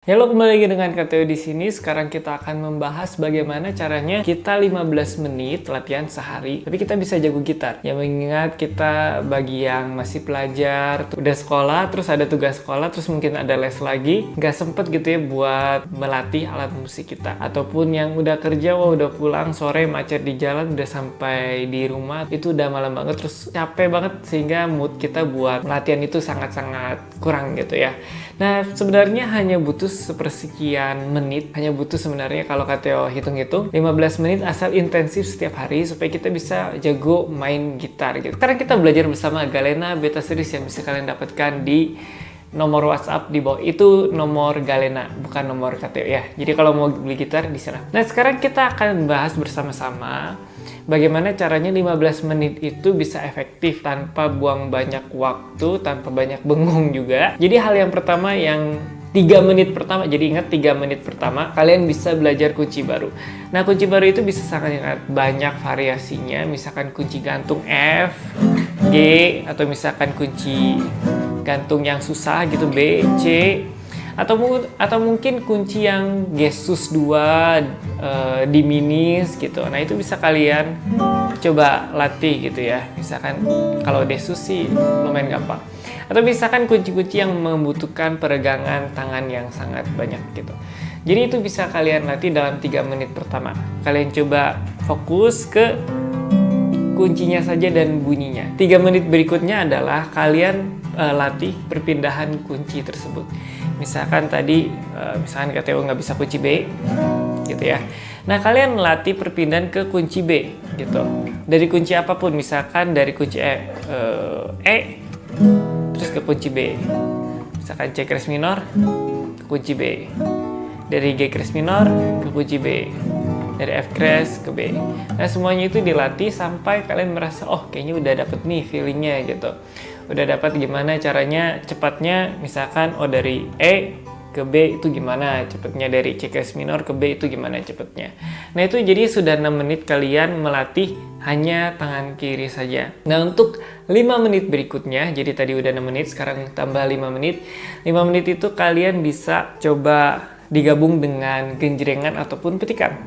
Halo, kembali lagi dengan KTO di sini. Sekarang kita akan membahas bagaimana caranya kita 15 menit latihan sehari, tapi kita bisa jago gitar. Ya, mengingat kita bagi yang masih pelajar, udah sekolah, terus ada tugas sekolah, terus mungkin ada les lagi, nggak sempet gitu ya buat melatih alat musik kita. Ataupun yang udah kerja, udah pulang sore macet di jalan, udah sampai di rumah, itu udah malam banget, terus capek banget sehingga mood kita buat latihan itu sangat-sangat kurang gitu ya. Nah, sebenarnya hanya butuh sepersekian menit, hanya butuh sebenarnya kalau KTO hitung-hitung 15 menit asal intensif setiap hari supaya kita bisa jago main gitar gitu. Sekarang kita belajar bersama Galena Beta Series yang bisa kalian dapatkan di nomor WhatsApp di bawah. Itu nomor Galena, bukan nomor KTO ya. Jadi kalau mau beli gitar di sana. Nah, sekarang kita akan bahas bersama-sama bagaimana caranya 15 menit itu bisa efektif tanpa buang banyak waktu, tanpa banyak bengong juga. Jadi hal yang pertama yang 3 menit pertama, jadi ingat 3 menit pertama kalian bisa belajar kunci baru. Nah, kunci baru itu bisa sangat banyak variasinya, misalkan kunci gantung F, G, atau misalkan kunci gantung yang susah gitu B, C, atau mungkin kunci yang Gesus 2 diminis gitu. Nah, itu bisa kalian coba latih gitu ya. Misalkan kalau Desus sih lumayan gampang. Atau misalkan kunci-kunci yang membutuhkan peregangan tangan yang sangat banyak gitu. Jadi itu bisa kalian latih dalam 3 menit pertama. Kalian coba fokus ke kuncinya saja dan bunyinya. 3 menit berikutnya adalah kalian latih perpindahan kunci tersebut. Misalkan tadi, misalkan KTO nggak bisa kunci B, gitu ya. Nah, kalian latih perpindahan ke kunci B, gitu. Dari kunci apapun, misalkan dari kunci E, terus ke kunci B. Misalkan C kres minor, ke kunci B. Dari G kres minor, ke kunci B. Dari F kres ke B. Nah, semuanya itu dilatih sampai kalian merasa, oh kayaknya udah dapet nih feelingnya gitu. Udah dapat gimana caranya cepatnya, misalkan dari E ke B itu gimana cepatnya, dari C kres minor ke B itu gimana cepatnya. Nah, itu jadi sudah 6 menit kalian melatih hanya tangan kiri saja. Nah, untuk 5 menit berikutnya, jadi tadi udah 6 menit, sekarang tambah 5 menit. 5 menit itu kalian bisa coba digabung dengan genjrengan ataupun petikan.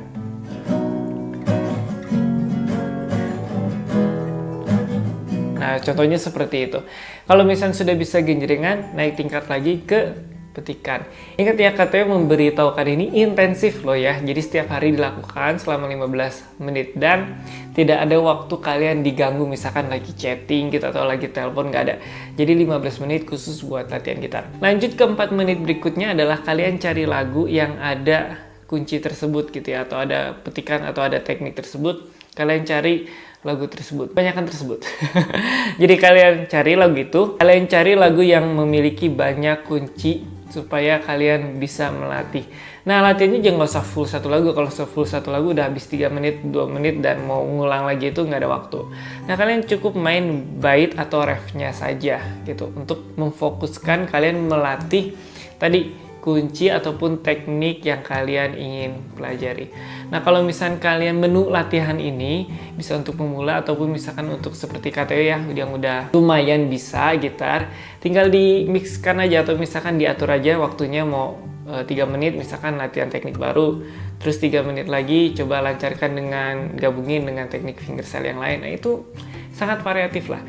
Nah, contohnya seperti itu. Kalau misalnya sudah bisa genjrengan, naik tingkat lagi ke petikan. Ingat ya, KTO memberitahukan ini intensif loh ya. Jadi setiap hari dilakukan selama 15 menit dan tidak ada waktu kalian diganggu, misalkan lagi chatting gitu atau lagi telepon, nggak ada. Jadi 15 menit khusus buat latihan gitar. Lanjut ke 4 menit berikutnya adalah kalian cari lagu yang ada kunci tersebut gitu ya, atau ada petikan atau ada teknik tersebut. Kalian cari lagu tersebut, banyakkan tersebut. Jadi kalian cari lagu itu, kalian cari lagu yang memiliki banyak kunci supaya kalian bisa melatih. Nah, latihannya jangan usah full satu lagu. Kalau full satu lagu udah habis 3 menit, 2 menit dan mau ngulang lagi itu nggak ada waktu. Nah, kalian cukup main bait atau refnya saja gitu untuk memfokuskan kalian melatih tadi kunci ataupun teknik yang kalian ingin pelajari. Nah, kalau misalkan kalian menu latihan ini bisa untuk pemula ataupun misalkan untuk seperti KTO ya, yang udah lumayan bisa gitar, tinggal di mixkan aja atau misalkan diatur aja waktunya mau 3 menit misalkan latihan teknik baru, terus 3 menit lagi coba lancarkan dengan gabungin dengan teknik fingerstyle yang lain. Nah, itu sangat variatif lah.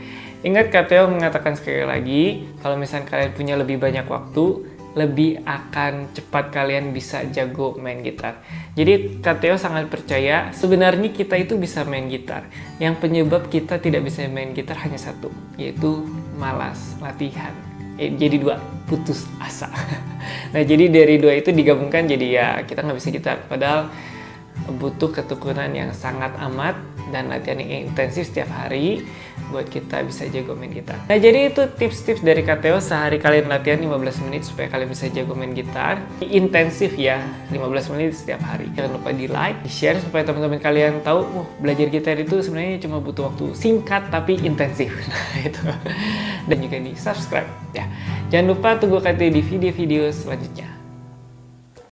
Ingat, KTO mengatakan sekali lagi, kalau misalkan kalian punya lebih banyak waktu, lebih akan cepat kalian bisa jago main gitar. Jadi KTO sangat percaya sebenarnya kita itu bisa main gitar. Yang penyebab kita tidak bisa main gitar hanya satu, yaitu malas latihan. Jadi 2, putus asa. Nah, jadi dari 2 itu digabungkan jadi ya kita nggak bisa gitar. Padahal butuh ketekunan yang sangat amat dan latihan yang intensif setiap hari buat kita bisa jago main gitar. Nah, jadi itu tips-tips dari KTO sehari kalian latihan 15 menit supaya kalian bisa jago main gitar. Intensif ya, 15 menit setiap hari. Jangan lupa di like, di share supaya teman-teman kalian tahu, belajar gitar itu sebenarnya cuma butuh waktu singkat tapi intensif. Nah, itu. Dan juga di subscribe ya. Jangan lupa tunggu KTO di video-video selanjutnya.